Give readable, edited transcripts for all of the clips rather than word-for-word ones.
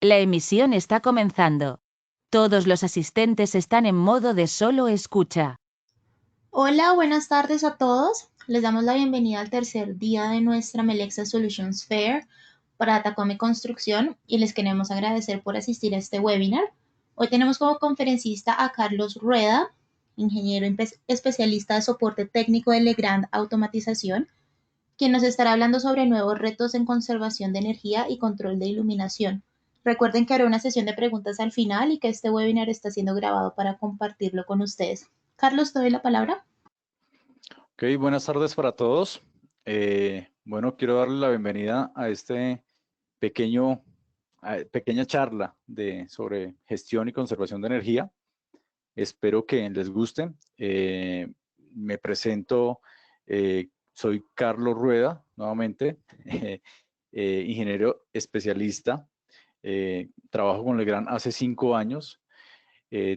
La emisión está comenzando. Todos los asistentes están en modo de solo escucha. Hola, buenas tardes a todos. Les damos la bienvenida al tercer día de nuestra Melexa Solutions Fair para Tacome Construcción y les queremos agradecer por asistir a este webinar. Hoy tenemos como conferencista a Carlos Rueda, ingeniero especialista de soporte técnico de Legrand Automatización, quien nos estará hablando sobre nuevos retos en conservación de energía y control de iluminación. Recuerden que haré una sesión de preguntas al final y que este webinar está siendo grabado para compartirlo con ustedes. Carlos, te doy la palabra. Ok, buenas tardes para todos. Bueno, quiero darle la bienvenida a este pequeña charla sobre gestión y conservación de energía. Espero que les guste. Me presento, soy Carlos Rueda, nuevamente, ingeniero especialista. Trabajo con Legrand hace 5 años.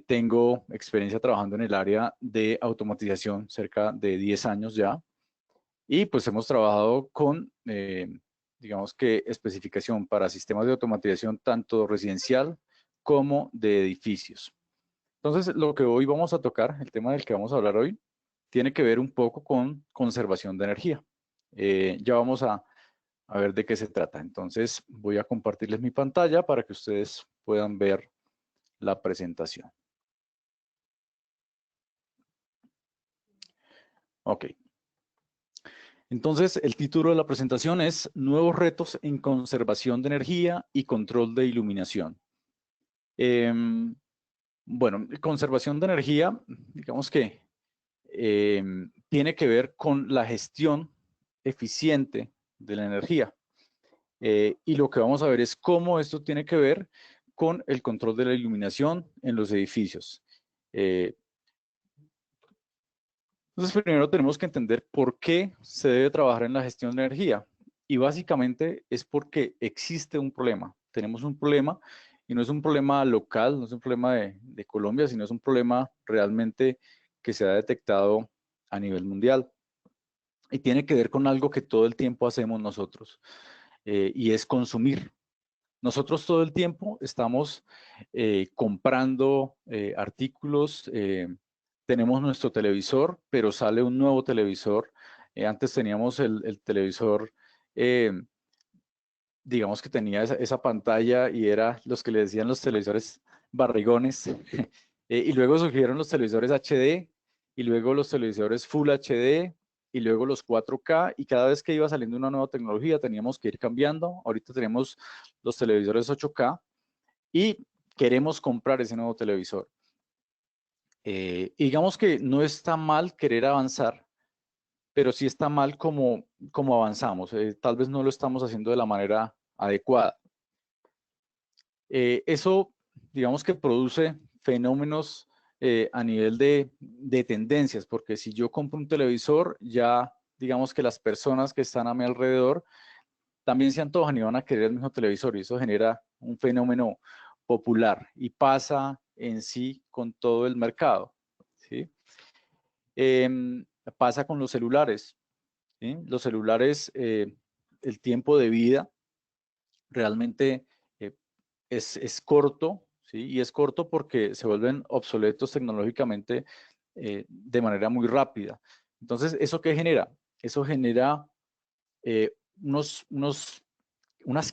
Tengo experiencia trabajando en el área de automatización, cerca de 10 años ya, y pues hemos trabajado con, digamos que, especificación para sistemas de automatización tanto residencial como de edificios. Entonces, lo que hoy vamos a tocar, el tema del que vamos a hablar hoy, tiene que ver un poco con conservación de energía. Ya vamos a ver de qué se trata. Entonces, voy a compartirles mi pantalla para que ustedes puedan ver la presentación. Ok. Entonces, el título de la presentación es Nuevos retos en conservación de energía y control de iluminación. Bueno, conservación de energía, digamos que tiene que ver con la gestión eficiente de la energía. Y lo que vamos a ver es cómo esto tiene que ver con el control de la iluminación en los edificios. Entonces, primero tenemos que entender por qué se debe trabajar en la gestión de energía. Y básicamente es porque existe un problema. Tenemos un problema y no es un problema local, no es un problema de Colombia, sino es un problema realmente que se ha detectado a nivel mundial. Y tiene que ver con algo que todo el tiempo hacemos nosotros, y es consumir. Nosotros todo el tiempo estamos comprando artículos, tenemos nuestro televisor, pero sale un nuevo televisor. Antes teníamos el televisor, eh, digamos que tenía esa pantalla y era los que le decían los televisores barrigones. Y luego surgieron los televisores HD y luego los televisores Full HD y luego los 4K, y cada vez que iba saliendo una nueva tecnología teníamos que ir cambiando. Ahorita tenemos los televisores 8K y queremos comprar ese nuevo televisor. Digamos que no está mal querer avanzar, pero sí está mal como avanzamos. Tal vez no lo estamos haciendo de la manera adecuada. Eso, digamos que produce fenómenos a nivel de tendencias, porque si yo compro un televisor, ya digamos que las personas que están a mi alrededor también se antojan y van a querer el mismo televisor, y eso genera un fenómeno popular y pasa en sí con todo el mercado, ¿sí? Pasa con los celulares, ¿sí? Los celulares, el tiempo de vida realmente eh, es corto, ¿sí? Y es corto porque se vuelven obsoletos tecnológicamente de manera muy rápida. Entonces, ¿eso qué genera? Eso genera eh, unas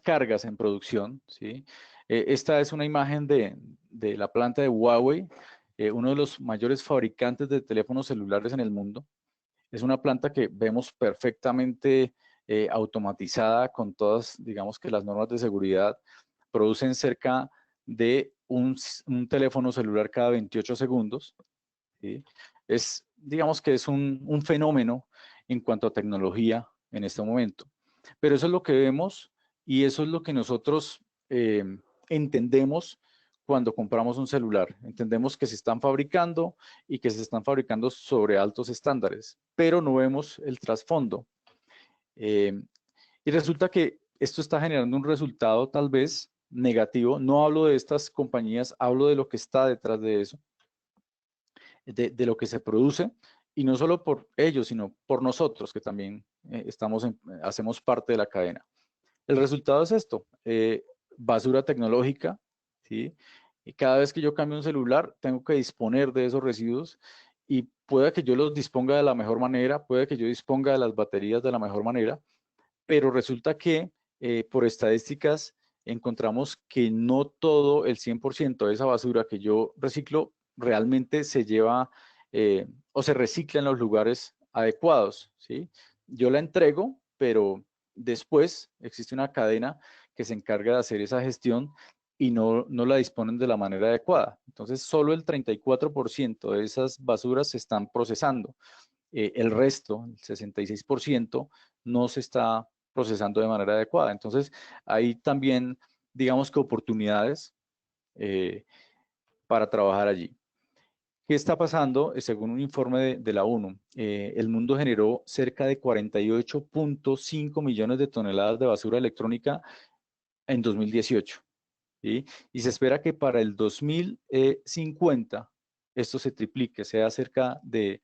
cargas en producción, ¿sí? Esta es una imagen de la planta de Huawei, uno de los mayores fabricantes de teléfonos celulares en el mundo. Es una planta que vemos perfectamente automatizada con todas, digamos que las normas de seguridad. Producen cerca de un teléfono celular cada 28 segundos, ¿sí? Digamos que es un fenómeno en cuanto a tecnología en este momento. Pero eso es lo que vemos y eso es lo que nosotros entendemos cuando compramos un celular. Entendemos que se están fabricando y que se están fabricando sobre altos estándares, pero no vemos el trasfondo. Y resulta que esto está generando un resultado tal vez negativo. No hablo de estas compañías, hablo de lo que está detrás de eso, de lo que se produce, y no solo por ellos, sino por nosotros, que también hacemos parte de la cadena. El resultado es esto. basura tecnológica, ¿sí? Y cada vez que yo cambio un celular, tengo que disponer de esos residuos y puede que yo los disponga de la mejor manera, puede que yo disponga de las baterías de la mejor manera, pero resulta que por estadísticas encontramos que no todo el 100% de esa basura que yo reciclo realmente se lleva o se recicla en los lugares adecuados, ¿sí? Yo la entrego, pero después existe una cadena que se encarga de hacer esa gestión y no la disponen de la manera adecuada. Entonces, solo el 34% de esas basuras se están procesando. El resto, el 66%, no se está procesando de manera adecuada. Entonces, hay también, digamos que oportunidades eh, para trabajar allí. ¿Qué está pasando? Según un informe de la ONU, el mundo generó cerca de 48.5 millones de toneladas de basura electrónica en 2018. ¿Sí? Y se espera que para el 2050 esto se triplique, sea cerca de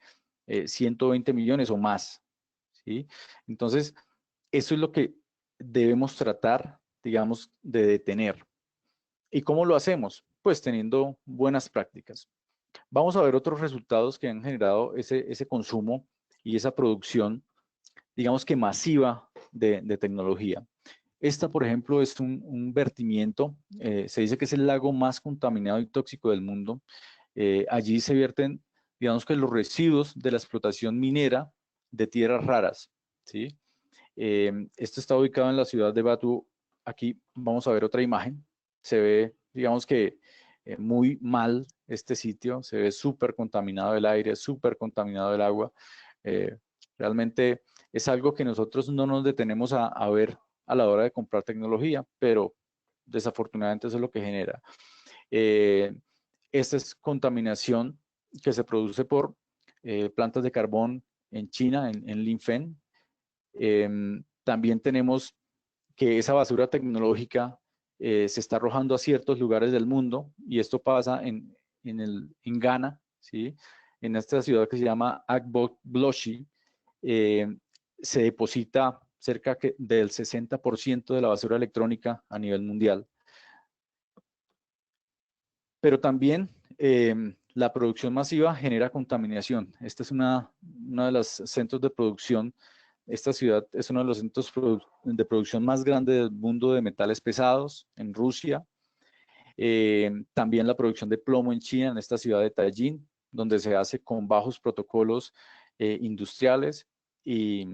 120 millones o más. ¿Sí? Entonces, eso es lo que debemos tratar, digamos, de detener. ¿Y cómo lo hacemos? Pues teniendo buenas prácticas. Vamos a ver otros resultados que han generado ese consumo y esa producción, digamos que masiva de tecnología. Esta, por ejemplo, es un vertimiento, se dice que es el lago más contaminado y tóxico del mundo. Allí se vierten, digamos que los residuos de la explotación minera de tierras raras, ¿sí? Esto está ubicado en la ciudad de Batu. Aquí vamos a ver otra imagen. Se ve, digamos que muy mal este sitio, se ve súper contaminado el aire, súper contaminado el agua. Eh, Realmente es algo que nosotros no nos detenemos a ver a la hora de comprar tecnología, pero desafortunadamente eso es lo que genera. Eh, Esta es contaminación que se produce por plantas de carbón en China, en Linfen. También tenemos que esa basura tecnológica se está arrojando a ciertos lugares del mundo y esto pasa en Ghana, ¿sí? En esta ciudad que se llama Agbogbloshie, eh, se deposita cerca del 60% de la basura electrónica a nivel mundial. Pero también la producción masiva genera contaminación. Esta es una de los centros de producción. Esta ciudad es uno de los centros de producción más grandes del mundo de metales pesados en Rusia. También la producción de plomo en China, en esta ciudad de Tallinn, donde se hace con bajos protocolos industriales y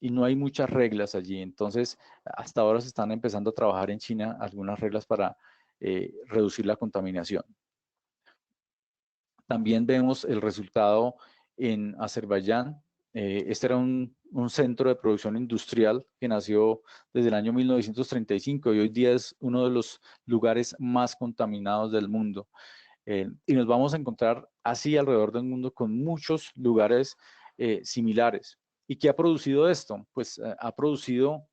no hay muchas reglas allí. Entonces, hasta ahora se están empezando a trabajar en China algunas reglas para reducir la contaminación. También vemos el resultado en Azerbaiyán. Este era un centro de producción industrial que nació desde el año 1935 y hoy día es uno de los lugares más contaminados del mundo. Y nos vamos a encontrar así alrededor del mundo con muchos lugares similares. ¿Y qué ha producido esto? Pues ha producido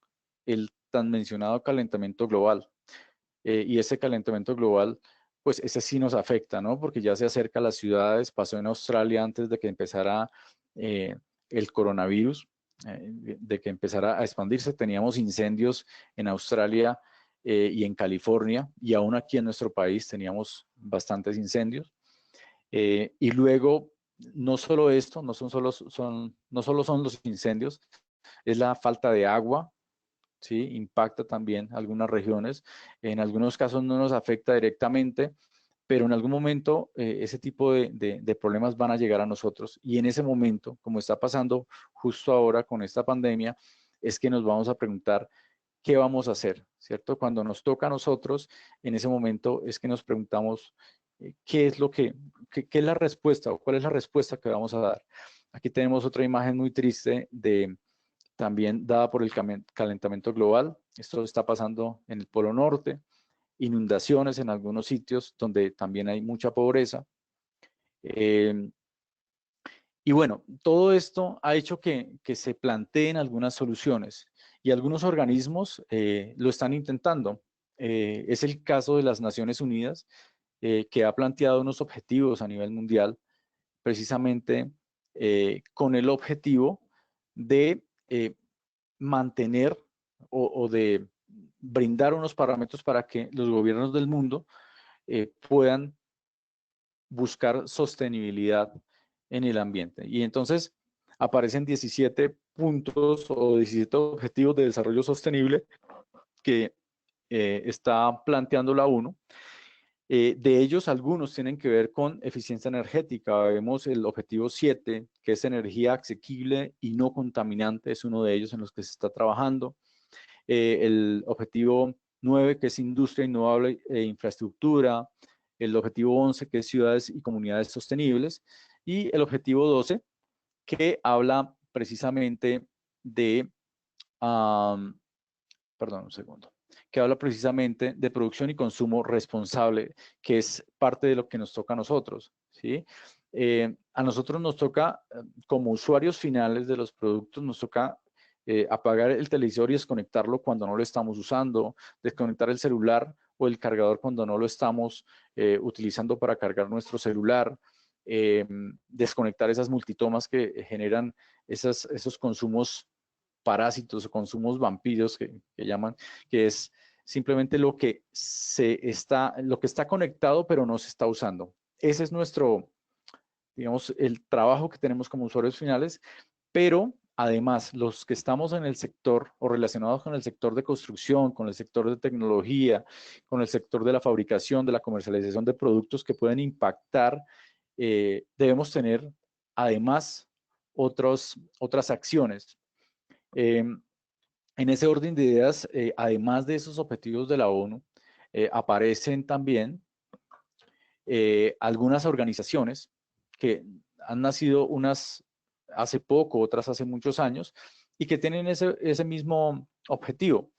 el tan mencionado calentamiento global. Y ese calentamiento global, pues ese sí nos afecta, ¿no? Porque ya se acerca a las ciudades, pasó en Australia antes de que empezara el coronavirus, de que empezara a expandirse. Teníamos incendios en Australia y en California, y aún aquí en nuestro país teníamos bastantes incendios. Y luego, no solo esto, no solo son los incendios, es la falta de agua, ¿sí? Impacta también algunas regiones. En algunos casos no nos afecta directamente, pero en algún momento ese tipo de problemas van a llegar a nosotros. Y en ese momento, como está pasando justo ahora con esta pandemia, es que nos vamos a preguntar qué vamos a hacer, ¿cierto? Cuando nos toca a nosotros, en ese momento es que nos preguntamos qué es qué es la respuesta o cuál es la respuesta que vamos a dar. Aquí tenemos otra imagen muy triste también dada por el calentamiento global. Esto está pasando en el Polo Norte, inundaciones en algunos sitios donde también hay mucha pobreza. Y bueno, todo esto ha hecho que se planteen algunas soluciones y algunos organismos lo están intentando. Es el caso de las Naciones Unidas, que ha planteado unos objetivos a nivel mundial, precisamente con el objetivo de mantener o de brindar unos parámetros para que los gobiernos del mundo puedan buscar sostenibilidad en el ambiente. Y entonces aparecen 17 puntos o 17 objetivos de desarrollo sostenible que está planteando la ONU. De ellos, algunos tienen que ver con eficiencia energética. Vemos el objetivo 7, que es energía asequible y no contaminante, es uno de ellos en los que se está trabajando. El objetivo 9, que es industria innovable e infraestructura. El objetivo 11, que es ciudades y comunidades sostenibles. Y el objetivo 12, que habla precisamente de, perdón, un segundo, que habla precisamente de producción y consumo responsable, que es parte de lo que nos toca a nosotros, ¿sí? A nosotros nos toca, como usuarios finales de los productos, nos toca apagar el televisor y desconectarlo cuando no lo estamos usando, desconectar el celular o el cargador cuando no lo estamos utilizando para cargar nuestro celular, desconectar esas multitomas que generan esos consumos parásitos o consumos vampiros que llaman, que es simplemente lo que está conectado pero no se está usando. Ese es nuestro, digamos, el trabajo que tenemos como usuarios finales, pero además los que estamos en el sector o relacionados con el sector de construcción, con el sector de tecnología, con el sector de la fabricación, de la comercialización de productos que pueden impactar, debemos tener además otras acciones. En ese orden de ideas, además de esos objetivos de la ONU, aparecen también algunas organizaciones que han nacido, unas hace poco, otras hace muchos años, y que tienen ese mismo objetivo.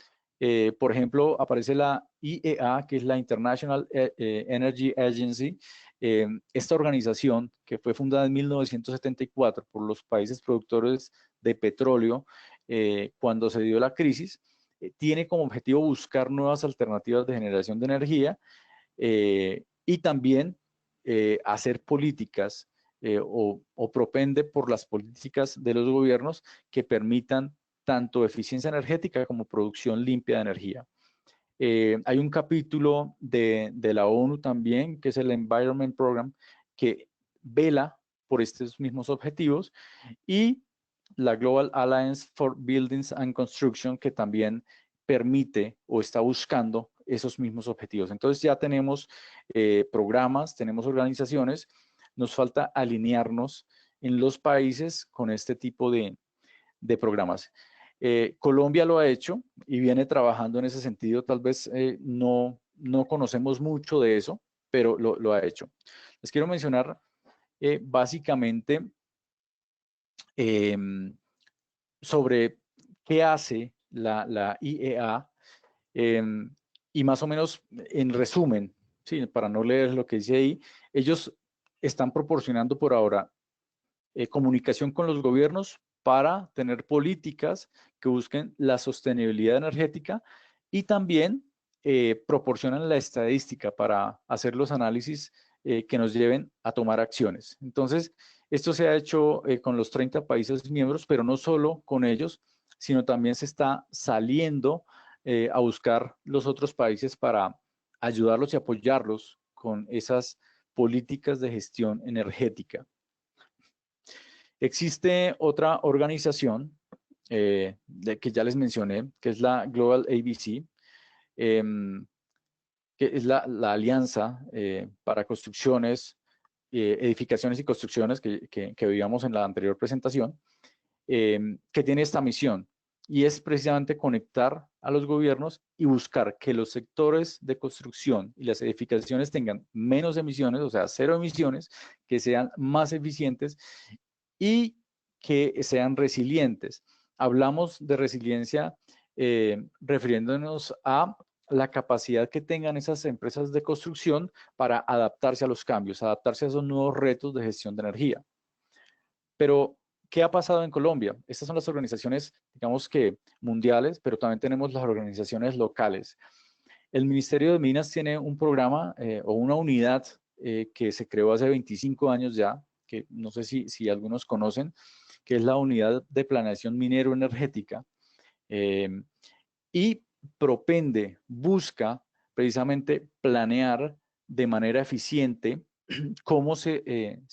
Por ejemplo, aparece la IEA, que es la International Energy Agency. Esta organización, que fue fundada en 1974 por los países productores de petróleo, cuando se dio la crisis, tiene como objetivo buscar nuevas alternativas de generación de energía y también hacer políticas o propende por las políticas de los gobiernos que permitan tanto eficiencia energética como producción limpia de energía. Hay un capítulo de la ONU también, que es el Environment Program, que vela por estos mismos objetivos, y la Global Alliance for Buildings and Construction, que también permite o está buscando esos mismos objetivos. Entonces ya tenemos programas, tenemos organizaciones, nos falta alinearnos en los países con este tipo de programas. Colombia lo ha hecho y viene trabajando en ese sentido. Tal vez no conocemos mucho de eso, pero lo ha hecho. Les quiero mencionar básicamente sobre qué hace la IEA y más o menos en resumen, ¿sí? Para no leer lo que dice ahí, ellos están proporcionando por ahora comunicación con los gobiernos para tener políticas que busquen la sostenibilidad energética y también proporcionan la estadística para hacer los análisis que nos lleven a tomar acciones. Entonces, esto se ha hecho con los 30 países miembros, pero no solo con ellos, sino también se está saliendo a buscar los otros países para ayudarlos y apoyarlos con esas políticas de gestión energética. Existe otra organización que ya les mencioné, que es la Global ABC, que es la alianza para construcciones, edificaciones y construcciones que veíamos en la anterior presentación, que tiene esta misión, y es precisamente conectar a los gobiernos y buscar que los sectores de construcción y las edificaciones tengan menos emisiones, o sea, 0 emisiones, que sean más eficientes y que sean resilientes. Hablamos de resiliencia refiriéndonos a la capacidad que tengan esas empresas de construcción para adaptarse a los cambios, adaptarse a esos nuevos retos de gestión de energía. Pero, ¿qué ha pasado en Colombia? Estas son las organizaciones, digamos que mundiales, pero también tenemos las organizaciones locales. El Ministerio de Minas tiene un programa o una unidad que se creó hace 25 años ya, que no sé si algunos conocen, que es la Unidad de Planeación Minero Energética. Y busca precisamente planear de manera eficiente cómo se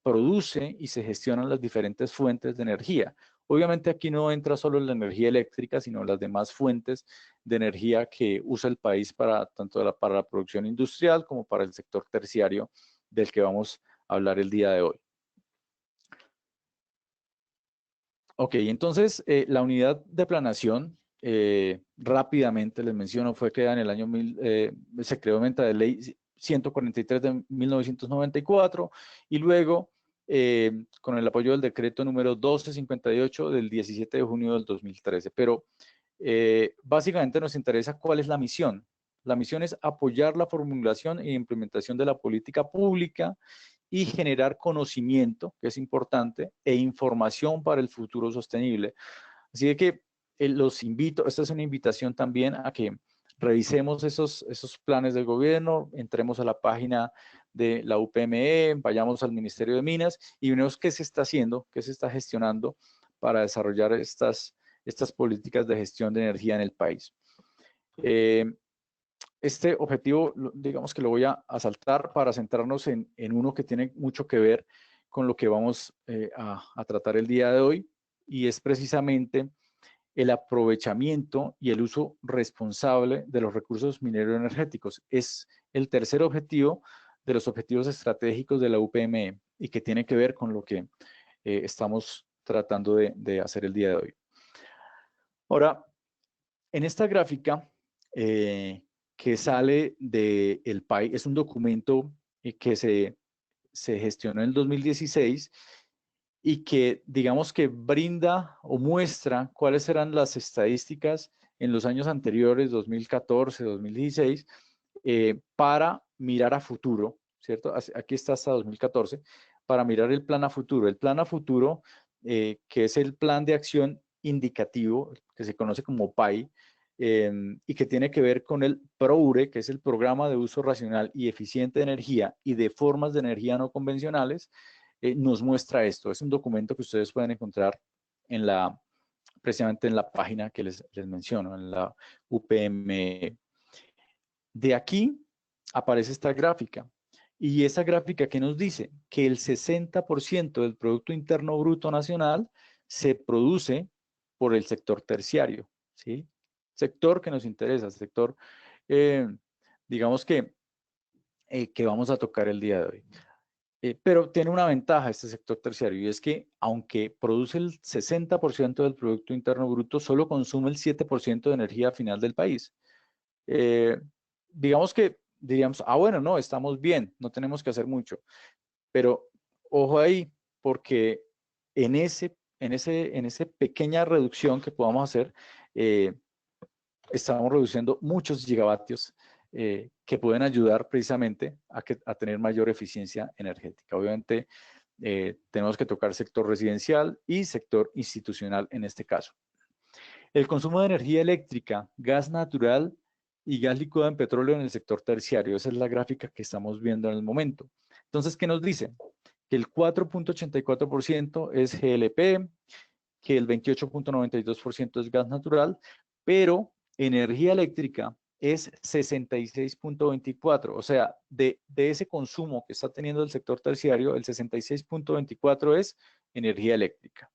produce y se gestionan las diferentes fuentes de energía. Obviamente aquí no entra solo la energía eléctrica, sino las demás fuentes de energía que usa el país tanto para la producción industrial como para el sector terciario del que vamos a hablar el día de hoy. Ok, entonces la unidad de planeación, rápidamente les menciono, fue creada en el año se creó mediante la ley 143 de 1994 y luego con el apoyo del decreto número 1258 del 17 de junio del 2013. Pero básicamente nos interesa cuál es la misión. La misión es apoyar la formulación e implementación de la política pública y generar conocimiento, que es importante, e información para el futuro sostenible. Así de que los invito, esta es una invitación también a que revisemos esos planes del gobierno, entremos a la página de la UPME, vayamos al Ministerio de Minas y vemos qué se está haciendo, qué se está gestionando para desarrollar estas políticas de gestión de energía en el país. Este objetivo, digamos que lo voy a saltar para centrarnos en uno que tiene mucho que ver con lo que vamos a tratar el día de hoy, y es precisamente el aprovechamiento y el uso responsable de los recursos mineros energéticos. Es el tercer objetivo de los objetivos estratégicos de la UPME y que tiene que ver con lo que estamos tratando de hacer el día de hoy. Ahora, en esta gráfica que sale del PAI, es un documento que se gestionó en el 2016 y que digamos que brinda o muestra cuáles eran las estadísticas en los años anteriores, 2014, 2016, para mirar a futuro, ¿cierto? Aquí está hasta 2014, para mirar el plan a futuro. El plan a futuro, que es el plan de acción indicativo, que se conoce como PAI, y que tiene que ver con el PROURE, que es el Programa de Uso Racional y Eficiente de Energía y de Formas de Energía No Convencionales, nos muestra esto. Es un documento que ustedes pueden encontrar precisamente en la página que les menciono, en la UPME. De aquí aparece esta gráfica. Y esa gráfica que nos dice que el 60% del Producto Interno Bruto Nacional se produce por el sector terciario, ¿sí? Sector que nos interesa, sector, digamos que vamos a tocar el día de hoy. Pero tiene una ventaja este sector terciario, y es que aunque produce el 60% del Producto Interno Bruto, solo consume el 7% de energía final del país. Digamos que diríamos, bueno, no, estamos bien, no tenemos que hacer mucho. Pero ojo ahí, porque en esa pequeña reducción que podamos hacer, estamos reduciendo muchos gigavatios que pueden ayudar precisamente a tener mayor eficiencia energética. Obviamente, tenemos que tocar sector residencial y sector institucional en este caso. El consumo de energía eléctrica, gas natural y gas licuado en petróleo en el sector terciario. Esa es la gráfica que estamos viendo en el momento. Entonces, ¿qué nos dice? Que el 4.84% es GLP, que el 28.92% es gas natural, pero energía eléctrica es 66.24%. O sea, de ese consumo que está teniendo el sector terciario, el 66.24% es energía eléctrica.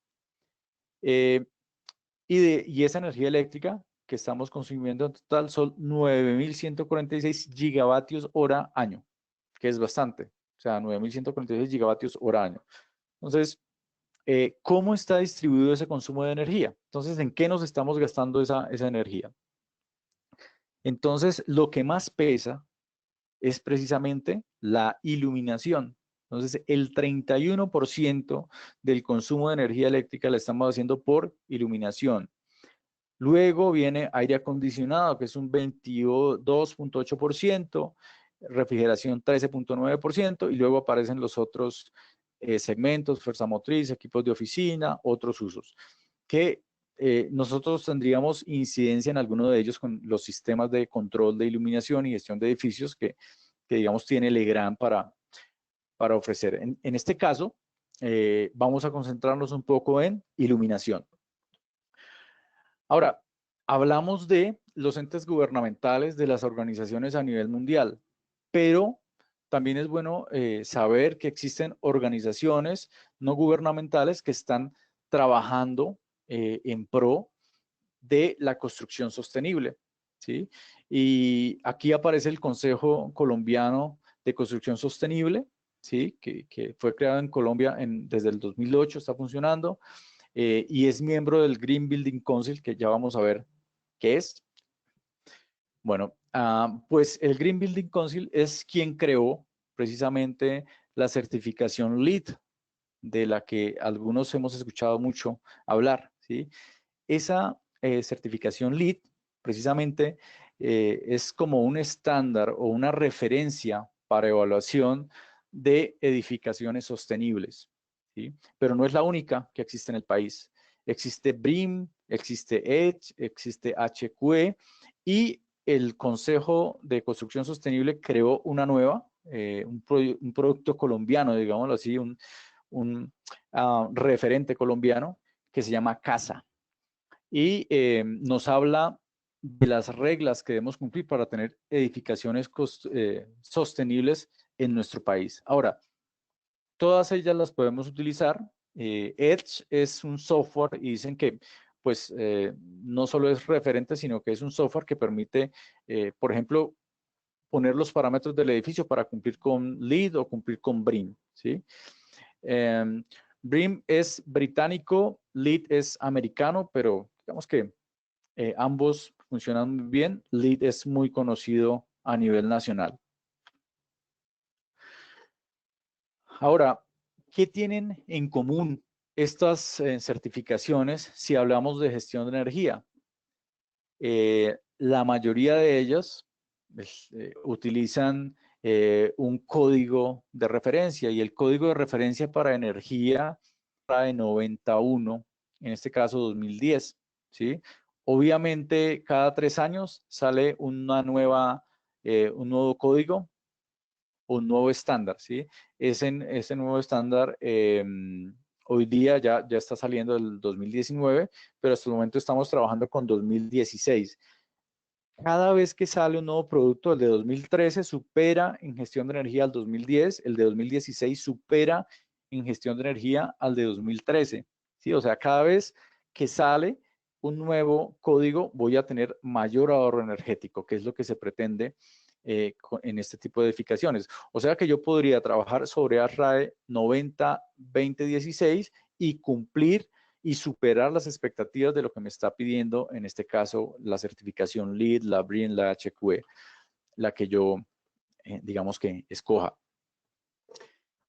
Y esa energía eléctrica que estamos consumiendo en total son 9.146 gigavatios hora año, que es bastante. O sea, 9.146 gigavatios hora año. Entonces, ¿cómo está distribuido ese consumo de energía? Entonces, ¿en qué nos estamos gastando esa energía? Entonces, lo que más pesa es precisamente la iluminación. Entonces, el 31% del consumo de energía eléctrica la estamos haciendo por iluminación. Luego viene aire acondicionado, que es un 22.8%, refrigeración 13.9%, y luego aparecen los otros segmentos, fuerza motriz, equipos de oficina, otros usos, que nosotros tendríamos incidencia en alguno de ellos con los sistemas de control de iluminación y gestión de edificios que digamos, tiene Legrand para ofrecer. En este caso, vamos a concentrarnos un poco en iluminación. Ahora, hablamos de los entes gubernamentales de las organizaciones a nivel mundial, pero también es bueno saber que existen organizaciones no gubernamentales que están trabajando en pro de la construcción sostenible, ¿sí? Y aquí aparece el Consejo Colombiano de Construcción Sostenible, ¿sí? Que fue creado en Colombia desde el 2008, está funcionando, y es miembro del Green Building Council, que ya vamos a ver qué es. Bueno, pues el Green Building Council es quien creó precisamente la certificación LEED, de la que algunos hemos escuchado mucho hablar, ¿sí? Esa certificación LEED precisamente es como un estándar o una referencia para evaluación de edificaciones sostenibles, ¿sí? Pero no es la única que existe en el país. Existe BREEAM, existe EDGE, existe HQE y el Consejo de Construcción Sostenible creó una nueva, un producto colombiano, digámoslo así, un referente colombiano que se llama CASA y nos habla de las reglas que debemos cumplir para tener edificaciones sostenibles en nuestro país. Ahora, todas ellas las podemos utilizar. Edge es un software y dicen que pues no solo es referente, sino que es un software que permite, por ejemplo, poner los parámetros del edificio para cumplir con LEED o cumplir con BREEAM, ¿sí? BREEAM es británico, LEED es americano, pero digamos que ambos funcionan muy bien. LEED es muy conocido a nivel nacional. Ahora, ¿qué tienen en común estas certificaciones si hablamos de gestión de energía? La mayoría de ellas pues, utilizan un código de referencia y el código de referencia para energía de 91, en este caso 2010, ¿sí? Obviamente cada 3 años sale un nuevo código, un nuevo estándar, ¿sí? Ese nuevo estándar hoy día ya está saliendo del 2019, pero hasta el momento estamos trabajando con 2016. Cada vez que sale un nuevo producto, el de 2013 supera en gestión de energía al 2010, el de 2016 supera en gestión de energía al de 2013. ¿Sí? O sea, cada vez que sale un nuevo código, voy a tener mayor ahorro energético, que es lo que se pretende en este tipo de edificaciones. O sea que yo podría trabajar sobre ASRAE 90-2016 y cumplir y superar las expectativas de lo que me está pidiendo, en este caso, la certificación LEED, la BREEAM, la HQE, la que yo, digamos que escoja.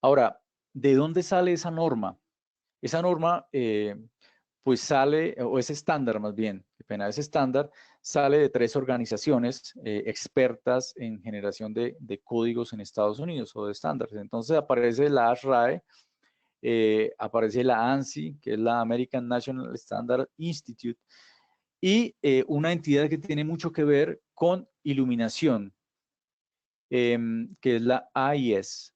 Ahora, ¿de dónde sale esa norma? Esa norma, pues sale, o ese estándar más bien, qué pena, ese estándar sale de 3 organizaciones expertas en generación de códigos en Estados Unidos o de estándares. Entonces aparece la ASRAE, aparece la ANSI, que es la American National Standard Institute, y una entidad que tiene mucho que ver con iluminación, que es la AIS.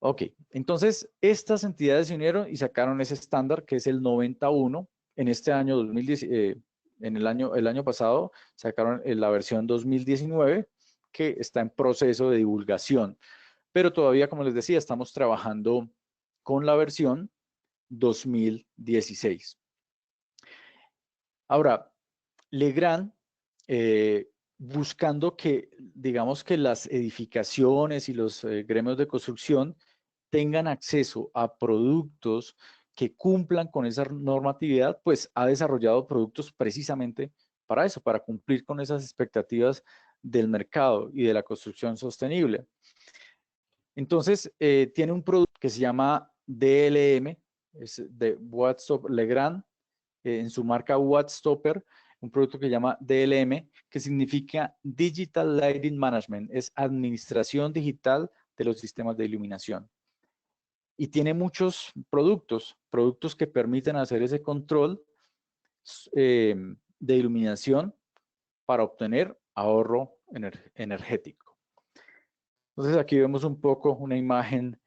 Ok, entonces estas entidades se unieron y sacaron ese estándar que es el 91. En este año 2010, en el año pasado sacaron la versión 2019 que está en proceso de divulgación. Pero todavía, como les decía, estamos trabajando con la versión 2016. Ahora, Legrand, buscando que, digamos que las edificaciones y los gremios de construcción tengan acceso a productos que cumplan con esa normatividad, pues ha desarrollado productos precisamente para eso, para cumplir con esas expectativas del mercado y de la construcción sostenible. Entonces, tiene un producto que se llama DLM, es de Wattstopper Legrand, en su marca Wattstopper, un producto que se llama DLM, que significa Digital Lighting Management, es administración digital de los sistemas de iluminación. Y tiene muchos productos que permiten hacer ese control de iluminación para obtener ahorro energético. Entonces aquí vemos un poco una imagen.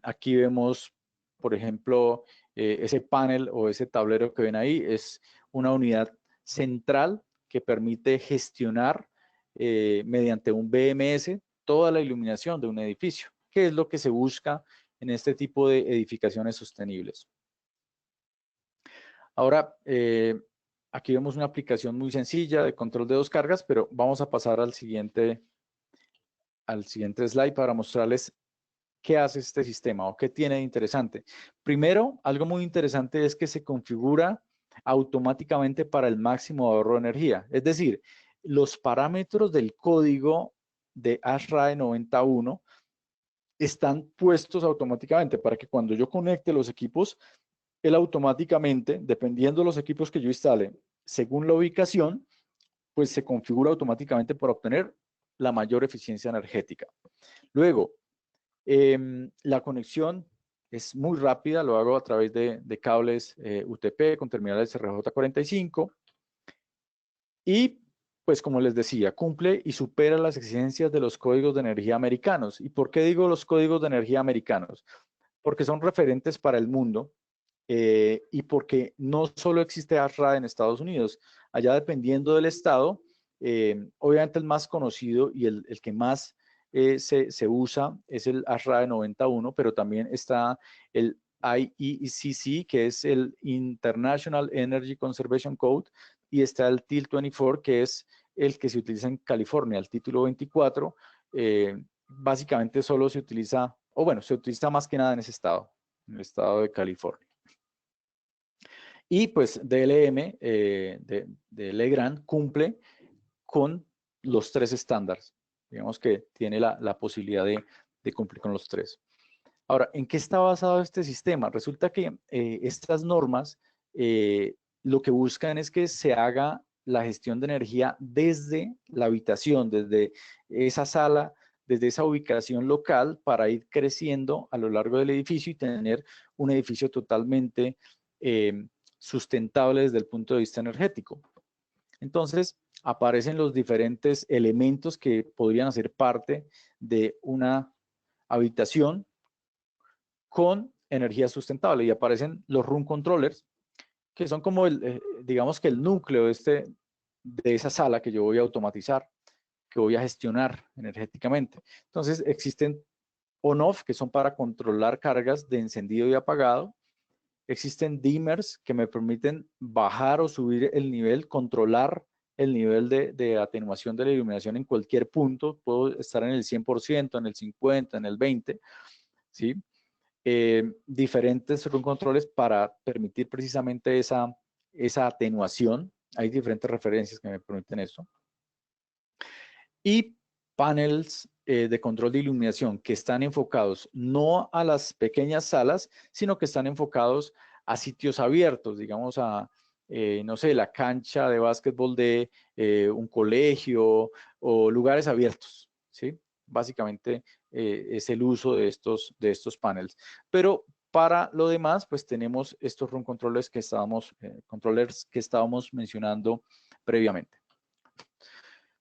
Aquí vemos, por ejemplo, ese panel o ese tablero que ven ahí es una unidad central que permite gestionar mediante un BMS toda la iluminación de un edificio, que es lo que se busca en este tipo de edificaciones sostenibles. Ahora, aquí vemos una aplicación muy sencilla de control de 2 cargas, pero vamos a pasar al siguiente slide para mostrarles qué hace este sistema o qué tiene de interesante. Primero, algo muy interesante es que se configura automáticamente para el máximo ahorro de energía. Es decir, los parámetros del código de ASHRAE 91 están puestos automáticamente para que cuando yo conecte los equipos, él automáticamente, dependiendo de los equipos que yo instale, según la ubicación, pues se configura automáticamente para obtener la mayor eficiencia energética. Luego, la conexión es muy rápida, lo hago a través de cables UTP con terminales RJ45 y pues como les decía, cumple y supera las exigencias de los códigos de energía americanos. ¿Y por qué digo los códigos de energía americanos? Porque son referentes para el mundo y porque no solo existe ASHRAE en Estados Unidos, allá dependiendo del estado, obviamente el más conocido y el que más se usa es el ASHRAE 91, pero también está el IECC, que es el International Energy Conservation Code, y está el TIL 24, que es el que se utiliza en California, el título 24. Básicamente solo se utiliza, o bueno, se utiliza más que nada en ese estado, en el estado de California. Y pues DLM de Legrand cumple con los 3 estándares. Digamos que tiene la posibilidad de cumplir con los 3. Ahora, ¿en qué está basado este sistema? Resulta que estas normas lo que buscan es que se haga la gestión de energía desde la habitación, desde esa sala, desde esa ubicación local para ir creciendo a lo largo del edificio y tener un edificio totalmente sustentable desde el punto de vista energético. Entonces, aparecen los diferentes elementos que podrían hacer parte de una habitación con energía sustentable y aparecen los room controllers, que son como digamos que el núcleo de esa sala que yo voy a automatizar, que voy a gestionar energéticamente. Entonces, existen on-off, que son para controlar cargas de encendido y apagado. Existen dimmers que me permiten bajar o subir el nivel, controlar el nivel de atenuación de la iluminación en cualquier punto. Puedo estar en el 100%, en el 50%, en el 20%, ¿sí? Diferentes room controles para permitir precisamente esa atenuación. Hay diferentes referencias que me permiten esto. Y panels de control de iluminación que están enfocados no a las pequeñas salas, sino que están enfocados a sitios abiertos, digamos no sé, la cancha de básquetbol de un colegio o lugares abiertos, ¿sí? Básicamente es el uso de estos panels. Pero para lo demás, pues tenemos estos room controllers que estábamos mencionando previamente.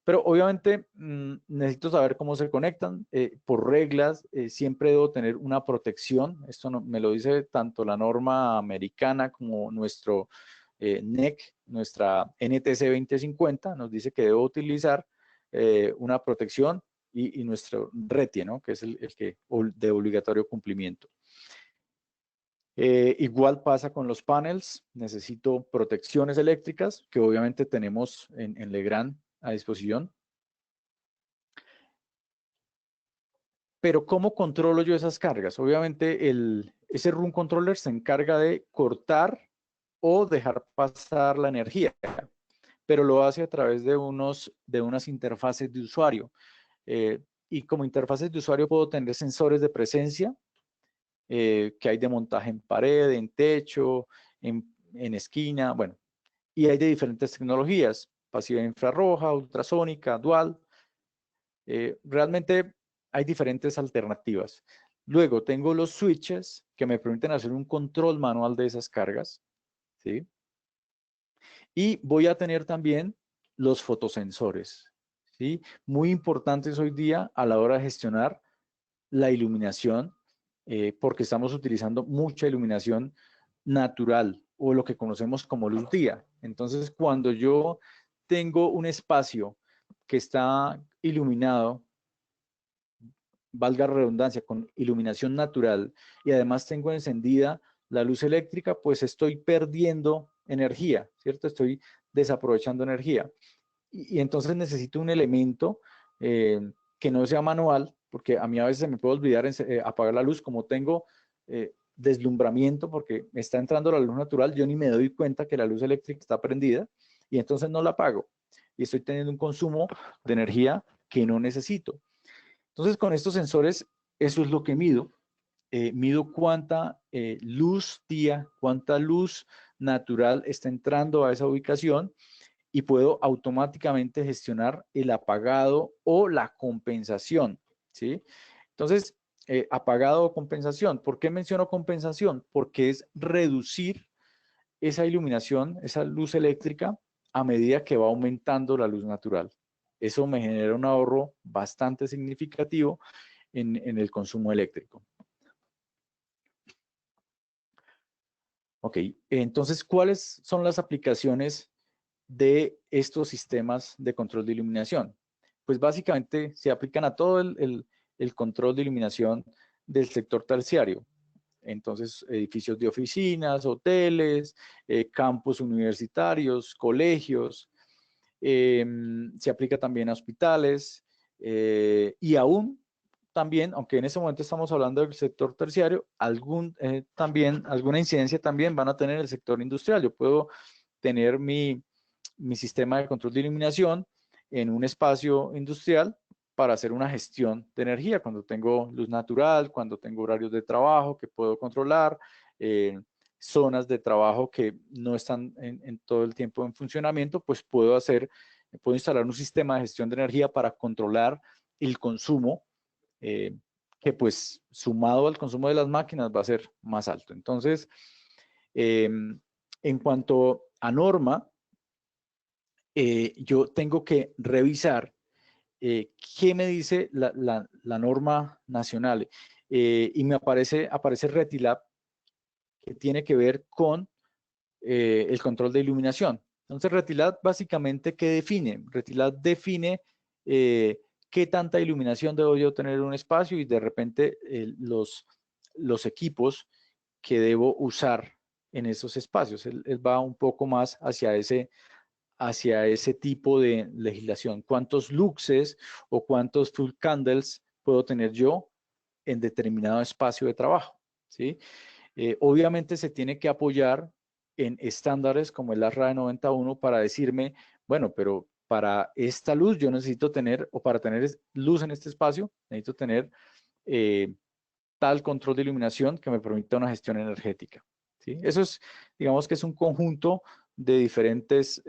Pero obviamente necesito saber cómo se conectan. Por reglas, siempre debo tener una protección. Esto me lo dice tanto la norma americana como nuestro NEC, nuestra NTC 2050, nos dice que debo utilizar una protección y nuestro RETIE, ¿no? Que es el que de obligatorio cumplimiento. Igual pasa con los panels. Necesito protecciones eléctricas, que obviamente tenemos en Legrand a disposición. Pero ¿cómo controlo yo esas cargas? Obviamente ese room controller se encarga de cortar o dejar pasar la energía, pero lo hace a través de unas interfaces de usuario. Y como interfaces de usuario puedo tener sensores de presencia que hay de montaje en pared, en techo, en esquina, bueno, y hay de diferentes tecnologías, pasiva infrarroja, ultrasónica, dual. Realmente hay diferentes alternativas. Luego tengo los switches que me permiten hacer un control manual de esas cargas, ¿sí? Y voy a tener también los fotosensores, ¿sí? Muy importantes hoy día a la hora de gestionar la iluminación, porque estamos utilizando mucha iluminación natural o lo que conocemos como luz día. Entonces, cuando yo tengo un espacio que está iluminado, valga la redundancia, con iluminación natural y además tengo encendida la luz eléctrica, pues estoy perdiendo energía, ¿cierto? Estoy desaprovechando energía. Y entonces necesito un elemento que no sea manual, porque a mí a veces se me puede olvidar apagar la luz, como tengo deslumbramiento porque me está entrando la luz natural, yo ni me doy cuenta que la luz eléctrica está prendida y entonces no la apago y estoy teniendo un consumo de energía que no necesito. Entonces con estos sensores eso es lo que mido. Mido cuánta luz día, cuánta luz natural está entrando a esa ubicación y puedo automáticamente gestionar el apagado o la compensación, ¿sí? Entonces, apagado o compensación. ¿Por qué menciono compensación? Porque es reducir esa iluminación, esa luz eléctrica, a medida que va aumentando la luz natural. Eso me genera un ahorro bastante significativo en el consumo eléctrico. Ok, entonces, ¿cuáles son las aplicaciones de estos sistemas de control de iluminación? Pues básicamente se aplican a todo el control de iluminación del sector terciario. Entonces, edificios de oficinas, hoteles, campus universitarios, colegios, se aplica también a hospitales y aún también, aunque en ese momento estamos hablando del sector terciario, también, alguna incidencia también van a tener el sector industrial. Yo puedo tener mi sistema de control de iluminación en un espacio industrial para hacer una gestión de energía, cuando tengo luz natural, cuando tengo horarios de trabajo que puedo controlar, zonas de trabajo que no están en todo el tiempo en funcionamiento, pues puedo instalar un sistema de gestión de energía para controlar el consumo, que pues sumado al consumo de las máquinas va a ser más alto. Entonces, en cuanto a norma, yo tengo que revisar qué me dice la norma nacional. Y me aparece Retilab, que tiene que ver con el control de iluminación. Entonces, Retilab básicamente, ¿qué define? Retilab define qué tanta iluminación debo yo tener en un espacio y de repente los equipos que debo usar en esos espacios. Él va un poco más hacia ese tipo de legislación. ¿Cuántos luxes o cuántos full candles puedo tener yo en determinado espacio de trabajo? ¿Sí? Obviamente se tiene que apoyar en estándares como el ASRAE 91 para decirme, bueno, pero para esta luz yo necesito tener, o para tener luz en este espacio, necesito tener tal control de iluminación que me permita una gestión energética. ¿Sí? Eso es, digamos que es un conjunto de diferentes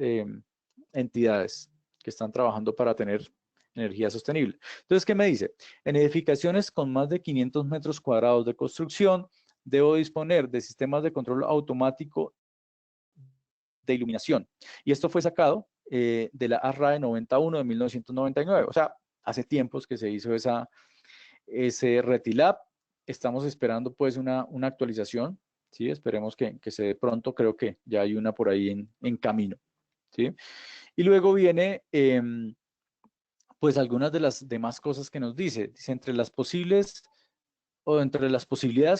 entidades que están trabajando para tener energía sostenible. Entonces, ¿qué me dice? En edificaciones con más de 500 metros cuadrados de construcción, debo disponer de sistemas de control automático de iluminación. Y esto fue sacado de la ASRAE 91 de 1999. O sea, hace tiempos que se hizo ese Retilab. Estamos esperando pues una actualización, ¿sí? Esperemos que se dé pronto. Creo que ya hay una por ahí en camino, ¿sí? Y luego viene pues algunas de las demás cosas que nos dice. Dice, entre las posibilidades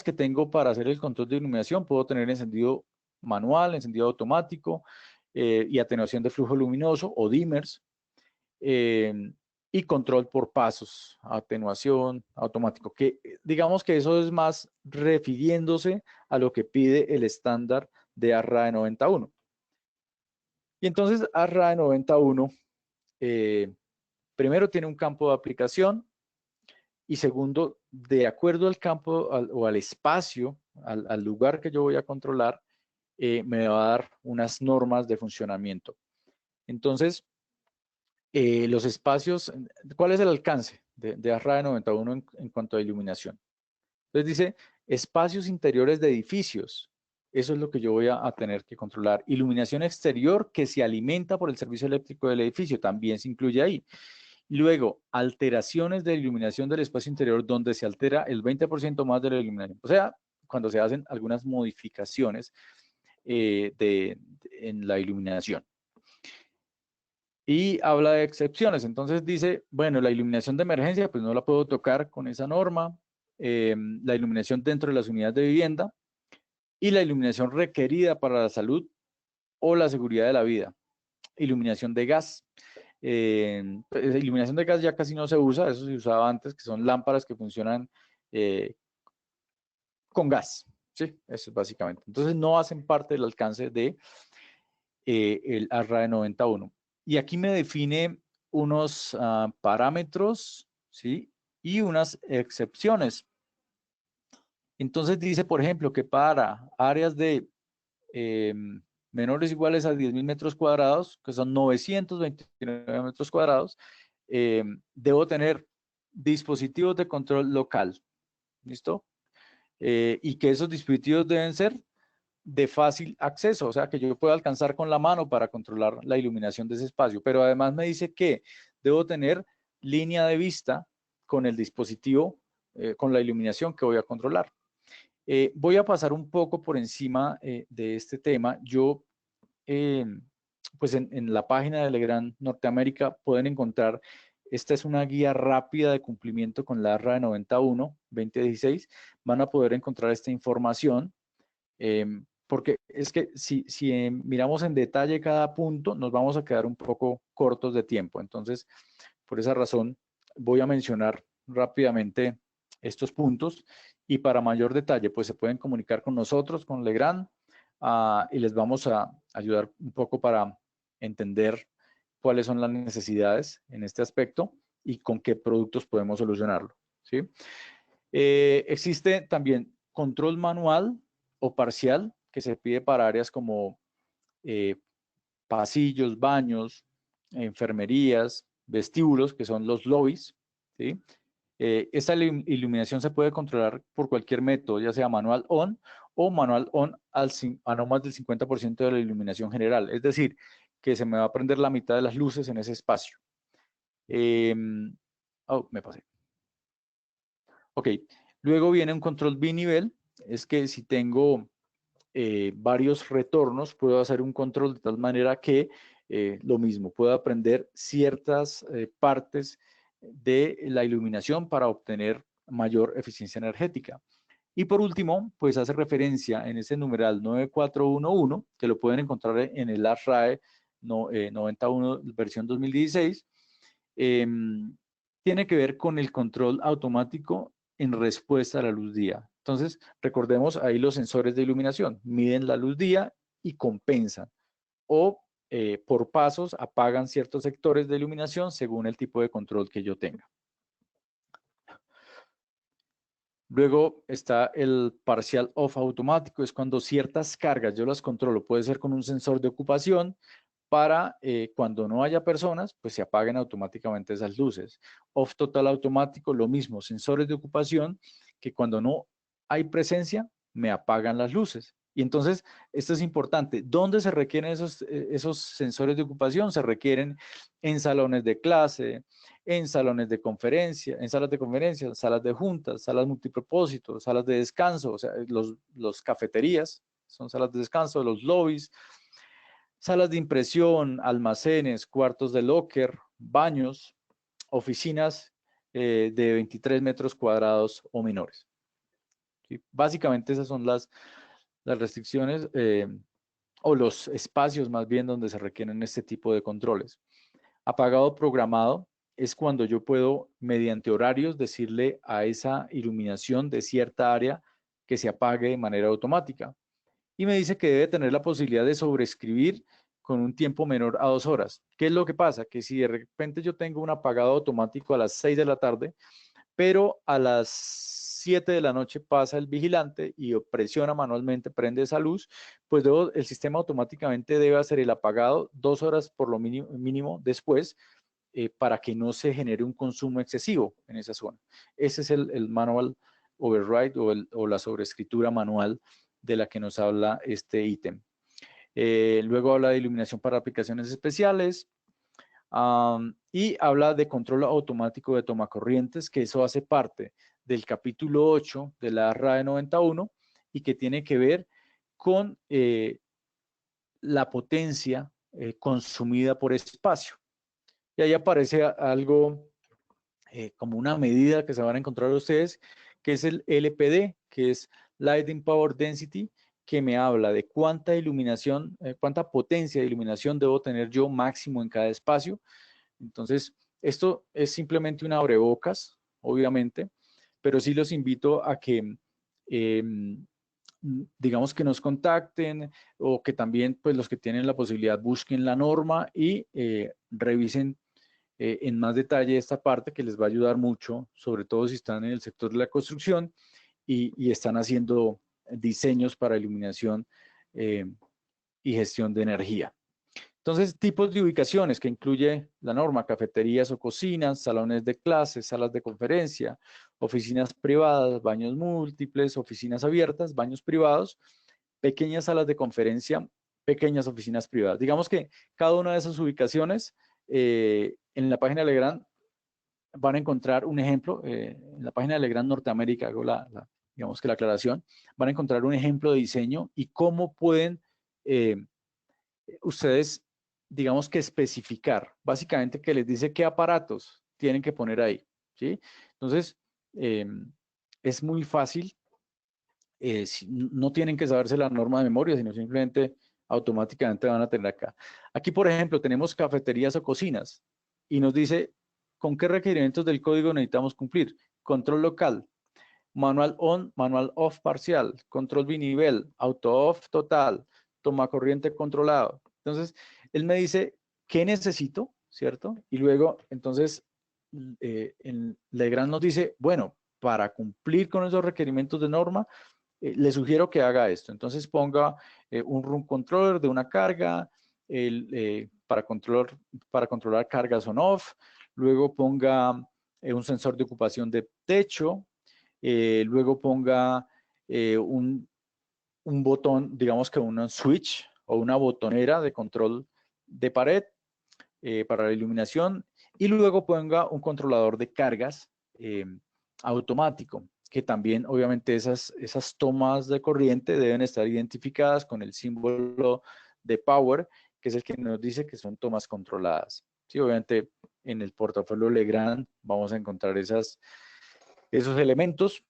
que tengo para hacer el control de iluminación, puedo tener encendido manual, encendido automático y atenuación de flujo luminoso o dimmers, y control por pasos, atenuación automático, que digamos que eso es más refiriéndose a lo que pide el estándar de ASRAE 91. Y entonces ASRAE 91 primero tiene un campo de aplicación y segundo, de acuerdo al campo o al espacio, al lugar que yo voy a controlar, me va a dar unas normas de funcionamiento. Entonces, los espacios, ¿cuál es el alcance de ASRAE 91 en cuanto a iluminación? Entonces dice, espacios interiores de edificios. Eso es lo que yo voy a tener que controlar. Iluminación exterior que se alimenta por el servicio eléctrico del edificio, también se incluye ahí. Luego, alteraciones de iluminación del espacio interior donde se altera el 20% más de la iluminación. O sea, cuando se hacen algunas modificaciones en la iluminación. Y habla de excepciones, entonces dice, bueno, la iluminación de emergencia, pues no la puedo tocar con esa norma, la iluminación dentro de las unidades de vivienda y la iluminación requerida para la salud o la seguridad de la vida. Iluminación de gas. Pues, iluminación de gas ya casi no se usa, eso se usaba antes, que son lámparas que funcionan con gas, ¿sí? Eso es básicamente. Entonces no hacen parte del alcance de el ARRAE 91. Y aquí me define unos parámetros, ¿sí? Y unas excepciones. Entonces dice, por ejemplo, que para áreas de menores o iguales a 10.000 metros cuadrados, que son 929 metros cuadrados, debo tener dispositivos de control local. ¿Listo? Y que esos dispositivos deben ser de fácil acceso, o sea, que yo pueda alcanzar con la mano para controlar la iluminación de ese espacio. Pero además me dice que debo tener línea de vista con el dispositivo, con la iluminación que voy a controlar. Voy a pasar un poco por encima de este tema. Yo, pues en la página de Legrand Norteamérica pueden encontrar, esta es una guía rápida de cumplimiento con la ARRA de 91-2016. Van a poder encontrar esta información, porque es que si miramos en detalle cada punto, nos vamos a quedar un poco cortos de tiempo. Entonces, por esa razón, voy a mencionar rápidamente estos puntos y para mayor detalle, pues se pueden comunicar con nosotros, con Legrand, y les vamos a ayudar un poco para entender cuáles son las necesidades en este aspecto y con qué productos podemos solucionarlo, ¿sí? Existe también control manual o parcial que se pide para áreas como pasillos, baños, enfermerías, vestíbulos, que son los lobbies, ¿sí? Esta iluminación se puede controlar por cualquier método, ya sea manual on o manual on a no más del 50% de la iluminación general. Es decir, que se me va a prender la mitad de las luces en ese espacio. Me pasé. Ok, luego viene un control binivel, es que si tengo varios retornos, puedo hacer un control de tal manera que lo mismo, puedo aprender ciertas partes de la iluminación para obtener mayor eficiencia energética. Y por último, pues hace referencia en ese numeral 9411, que lo pueden encontrar en el ASRAE 91 versión 2016, tiene que ver con el control automático en respuesta a la luz día. Entonces, recordemos ahí los sensores de iluminación, miden la luz día y compensan. O por pasos apagan ciertos sectores de iluminación según el tipo de control que yo tenga. Luego está el parcial off automático, es cuando ciertas cargas yo las controlo, puede ser con un sensor de ocupación, para cuando no haya personas, pues se apaguen automáticamente esas luces. Off total automático, lo mismo, sensores de ocupación, que cuando no hay presencia, me apagan las luces. Y entonces, esto es importante. ¿Dónde se requieren esos sensores de ocupación? Se requieren en salones de clase, en salones de conferencia, en salas de conferencia, salas de juntas, salas multipropósito, salas de descanso, o sea, los cafeterías, son salas de descanso, los lobbies, salas de impresión, almacenes, cuartos de locker, baños, oficinas de 23 metros cuadrados o menores. ¿Sí? Básicamente esas son las restricciones o los espacios más bien donde se requieren este tipo de controles. Apagado programado es cuando yo puedo, mediante horarios, decirle a esa iluminación de cierta área que se apague de manera automática. Y me dice que debe tener la posibilidad de sobreescribir con un tiempo menor a 2 horas. ¿Qué es lo que pasa? Que si de repente yo tengo un apagado automático a las 6 de la tarde, pero a las 7 de la noche pasa el vigilante y presiona manualmente, prende esa luz, pues el sistema automáticamente debe hacer el apagado 2 horas por lo mínimo después, para que no se genere un consumo excesivo en esa zona. Ese es el manual override o la sobreescritura manual de la que nos habla este ítem. Luego habla de iluminación para aplicaciones especiales y habla de control automático de tomacorrientes, que eso hace parte del capítulo 8 de la RAE 91 y que tiene que ver con la potencia consumida por espacio. Y ahí aparece algo como una medida que se van a encontrar ustedes, que es el LPD, que es Lighting Power Density, que me habla de cuánta iluminación, cuánta potencia de iluminación debo tener yo máximo en cada espacio. Entonces, esto es simplemente un abrebocas, obviamente, pero sí los invito a que, digamos, que nos contacten o que también, pues, los que tienen la posibilidad busquen la norma y revisen en más detalle esta parte que les va a ayudar mucho, sobre todo si están en el sector de la construcción y están haciendo diseños para iluminación y gestión de energía. Entonces, tipos de ubicaciones que incluye la norma: cafeterías o cocinas, salones de clases, salas de conferencia, oficinas privadas, baños múltiples, oficinas abiertas, baños privados, pequeñas salas de conferencia, pequeñas oficinas privadas. Digamos que cada una de esas ubicaciones en la página de Legrand van a encontrar un ejemplo. En la página de Legrand Norteamérica, hago digamos que la aclaración, van a encontrar un ejemplo de diseño y cómo pueden ustedes, digamos que especificar, básicamente que les dice qué aparatos tienen que poner ahí, ¿sí? Entonces, es muy fácil, no tienen que saberse la norma de memoria, sino simplemente automáticamente van a tener acá. Aquí, por ejemplo, tenemos cafeterías o cocinas y nos dice con qué requerimientos del código necesitamos cumplir. Control local, manual on, manual off parcial, control binivel, auto off total, toma corriente controlado. Entonces, él me dice qué necesito, ¿cierto? Y luego, entonces, en Legrand nos dice, bueno, para cumplir con esos requerimientos de norma, le sugiero que haga esto. Entonces, ponga un run controller de una carga para controlar cargas on-off. Luego ponga un sensor de ocupación de techo. Luego ponga un botón, digamos que un switch o una botonera de control de pared para la iluminación, y luego ponga un controlador de cargas automático, que también obviamente esas tomas de corriente deben estar identificadas con el símbolo de power, que es el que nos dice que son tomas controladas. Sí, obviamente en el portafolio Legrand vamos a encontrar esos elementos.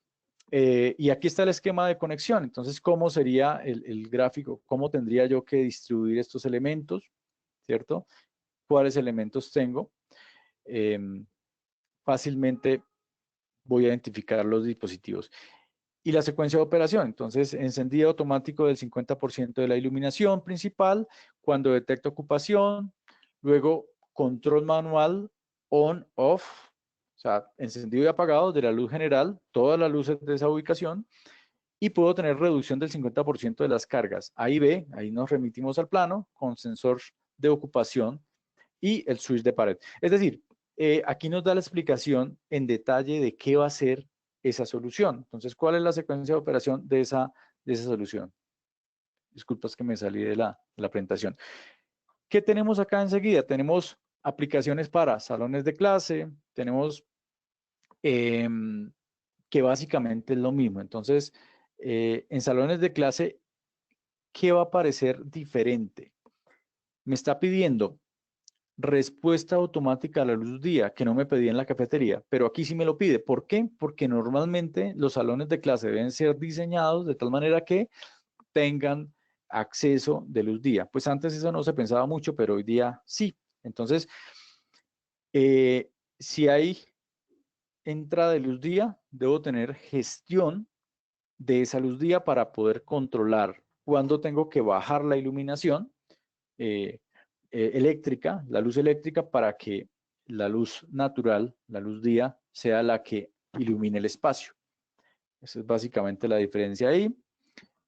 Y aquí está el esquema de conexión. Entonces, ¿cómo sería el gráfico? ¿Cómo tendría yo que distribuir estos elementos? ¿Cierto? ¿Cuáles elementos tengo? Fácilmente voy a identificar los dispositivos. Y la secuencia de operación. Entonces, encendido automático del 50% de la iluminación principal cuando detecta ocupación. Luego, control manual on-off. O sea, encendido y apagado de la luz general, todas las luces de esa ubicación. Y puedo tener reducción del 50% de las cargas. Ahí ve, ahí nos remitimos al plano con sensor de ocupación y el switch de pared. Es decir, aquí nos da la explicación en detalle de qué va a ser esa solución. Entonces, ¿cuál es la secuencia de operación de esa solución? Disculpas que me salí de la presentación. ¿Qué tenemos acá enseguida? Tenemos aplicaciones para salones de clase, tenemos que básicamente es lo mismo. Entonces, en salones de clase, ¿qué va a aparecer diferente? Me está pidiendo respuesta automática a la luz día, que no me pedía en la cafetería, pero aquí sí me lo pide. ¿Por qué? Porque normalmente los salones de clase deben ser diseñados de tal manera que tengan acceso de luz día. Pues antes eso no se pensaba mucho, pero hoy día sí. Entonces, si hay entrada de luz día, debo tener gestión de esa luz día para poder controlar cuándo tengo que bajar la iluminación eléctrica, la luz eléctrica, para que la luz natural, la luz día, sea la que ilumine el espacio. Esa es básicamente la diferencia ahí.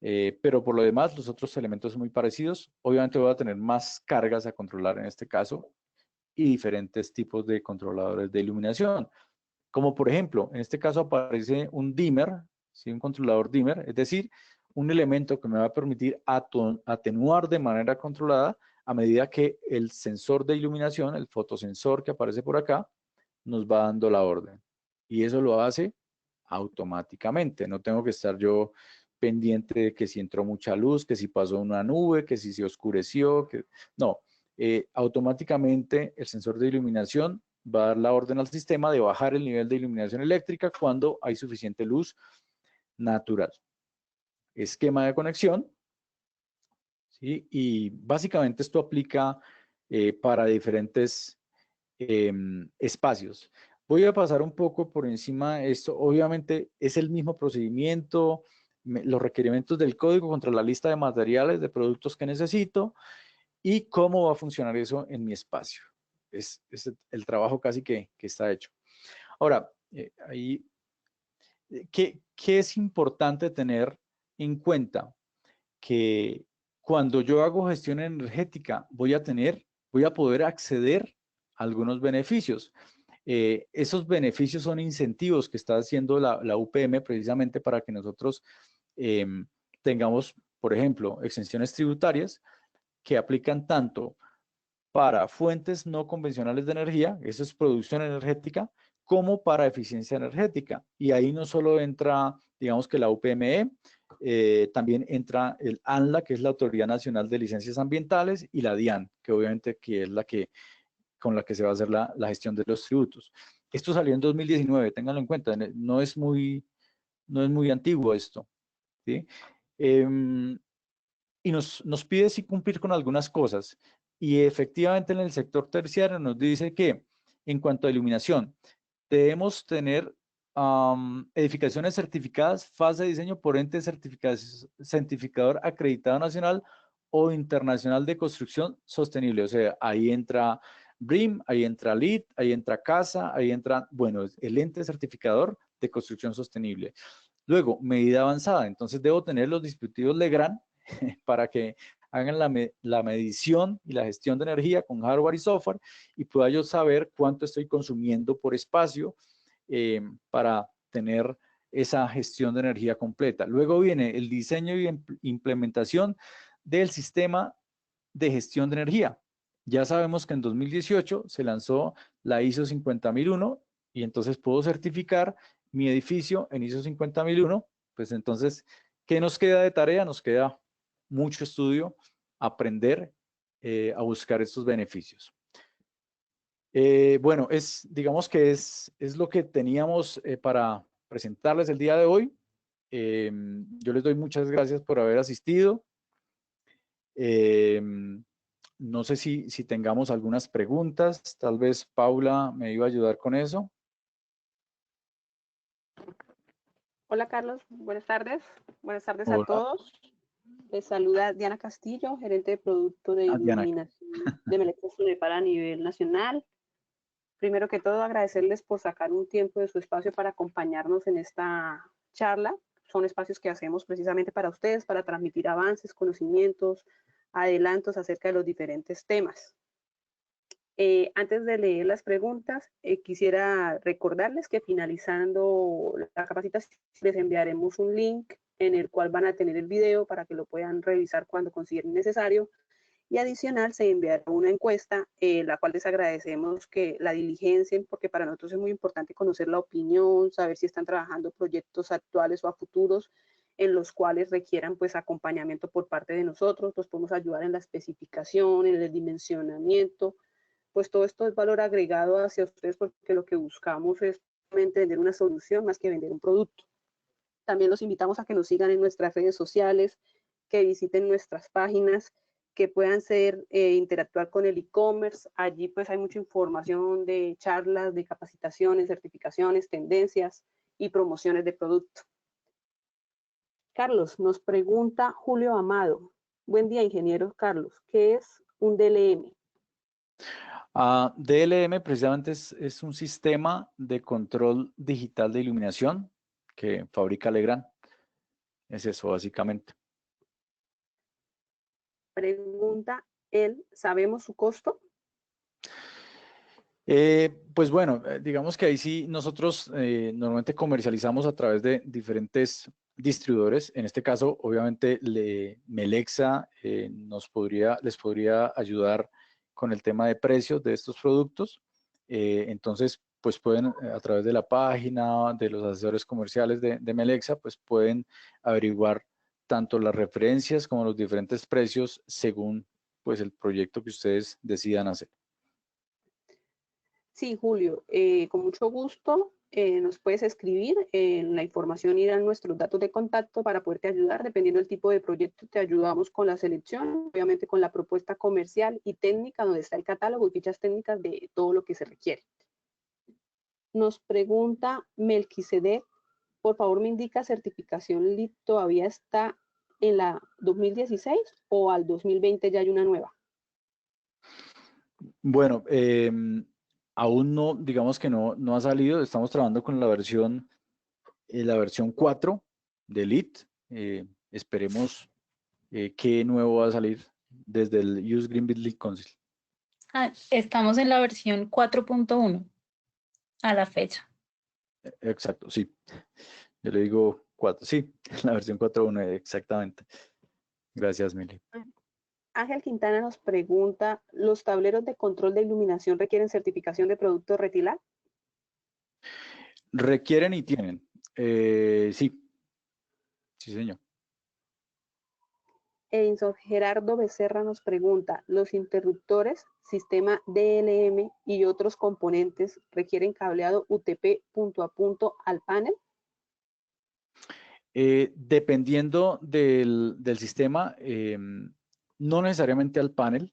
Pero por lo demás, los otros elementos son muy parecidos. Obviamente voy a tener más cargas a controlar en este caso y diferentes tipos de controladores de iluminación. Como por ejemplo, en este caso aparece un dimmer, ¿sí? Un controlador dimmer, es decir, un elemento que me va a permitir atenuar de manera controlada a medida que el sensor de iluminación, el fotosensor que aparece por acá, nos va dando la orden. Y eso lo hace automáticamente. No tengo que estar yo pendiente de que si entró mucha luz, que si pasó una nube, que si se oscureció, que no. Automáticamente el sensor de iluminación va a dar la orden al sistema de bajar el nivel de iluminación eléctrica cuando hay suficiente luz natural. Esquema de conexión, ¿sí? Y básicamente esto aplica para diferentes espacios. Voy a pasar un poco por encima de esto. Obviamente es el mismo procedimiento, los requerimientos del código contra la lista de materiales, de productos que necesito y cómo va a funcionar eso en mi espacio. Es el trabajo casi que está hecho. Ahora, ¿qué es importante tener en cuenta? Que cuando yo hago gestión energética voy a poder acceder a algunos beneficios. Esos beneficios son incentivos que está haciendo la UPM precisamente para que nosotros tengamos, por ejemplo, exenciones tributarias que aplican tanto para fuentes no convencionales de energía, eso es producción energética, como para eficiencia energética. Y ahí no solo entra, digamos que la UPME, también entra el ANLA, que es la Autoridad Nacional de Licencias Ambientales, y la DIAN, que obviamente que es con la que se va a hacer la gestión de los tributos. Esto salió en 2019, ténganlo en cuenta, no es muy antiguo esto, ¿sí? Y nos pide sí cumplir con algunas cosas. Y efectivamente en el sector terciario nos dice que en cuanto a iluminación, debemos tener edificaciones certificadas, fase de diseño por ente certificador acreditado nacional o internacional de construcción sostenible. O sea, ahí entra BREEAM, ahí entra LEED, ahí entra CASA, ahí entra, bueno, el ente certificador de construcción sostenible. Luego, medida avanzada. Entonces, debo tener los dispositivos Legrand para que hagan la medición y la gestión de energía con hardware y software y pueda yo saber cuánto estoy consumiendo por espacio para tener esa gestión de energía completa. Luego viene el diseño y implementación del sistema de gestión de energía. Ya sabemos que en 2018 se lanzó la ISO 50001 y entonces puedo certificar mi edificio en ISO 50001. Pues entonces, ¿qué nos queda de tarea? Nos queda mucho estudio, aprender a buscar estos beneficios. Bueno, digamos que es lo que teníamos para presentarles el día de hoy. Yo les doy muchas gracias por haber asistido. No sé si tengamos algunas preguntas. Tal vez Paula me iba a ayudar con eso. Hola Carlos, buenas tardes. Buenas tardes Hola. a todos. Les saluda Diana Castillo, gerente de producto de iluminación de Melexa Sunepar a nivel nacional. Primero que todo, agradecerles por sacar un tiempo de su espacio para acompañarnos en esta charla. Son espacios que hacemos precisamente para ustedes, para transmitir avances, conocimientos, adelantos acerca de los diferentes temas. Antes de leer las preguntas, quisiera recordarles que finalizando la capacitación les enviaremos un link en el cual van a tener el video para que lo puedan revisar cuando consideren necesario. Y adicional se enviará una encuesta, la cual les agradecemos que la diligencien, porque para nosotros es muy importante conocer la opinión, saber si están trabajando proyectos actuales o a futuros en los cuales requieran pues acompañamiento por parte de nosotros. Los podemos ayudar en la especificación, en el dimensionamiento. Pues todo esto es valor agregado hacia ustedes porque lo que buscamos es vender una solución más que vender un producto. También los invitamos a que nos sigan en nuestras redes sociales, que visiten nuestras páginas, que puedan interactuar con el e-commerce. Allí pues hay mucha información de charlas, de capacitaciones, certificaciones, tendencias y promociones de producto. Carlos, nos pregunta Julio Amado. Buen día, ingeniero Carlos. ¿Qué es un DLM? DLM precisamente es un sistema de control digital de iluminación que fabrica Legrand. Es eso básicamente. Pregunta él, ¿sabemos su costo? Pues bueno, digamos que ahí sí nosotros normalmente comercializamos a través de diferentes distribuidores. En este caso, obviamente, Melexa les podría ayudar con el tema de precios de estos productos. Entonces, pues pueden a través de la página, de los asesores comerciales de Melexa, pues pueden averiguar tanto las referencias como los diferentes precios según pues el proyecto que ustedes decidan hacer. Sí, Julio, con mucho gusto nos puedes escribir, en la información irán nuestros datos de contacto para poderte ayudar. Dependiendo del tipo de proyecto, te ayudamos con la selección, obviamente con la propuesta comercial y técnica, donde está el catálogo y fichas técnicas de todo lo que se requiere. Nos pregunta Melquisedec, por favor me indica, ¿certificación LEED todavía está en la 2016 o al 2020 ya hay una nueva? Bueno, aún no, digamos que no ha salido. Estamos trabajando con la versión 4 de LEED. Esperemos qué nuevo va a salir desde el Use Green Building Council. Estamos en la versión 4.1 a la fecha. Exacto, sí. Yo le digo 4, sí, la versión 4.1, exactamente. Gracias, Mili. Ángel Quintana nos pregunta, ¿los tableros de control de iluminación requieren certificación de producto Retilar? Requieren y tienen. Sí, señor. Edinson Gerardo Becerra nos pregunta, ¿los interruptores, sistema DLM y otros componentes requieren cableado UTP punto a punto al panel? Dependiendo del sistema, no necesariamente al panel,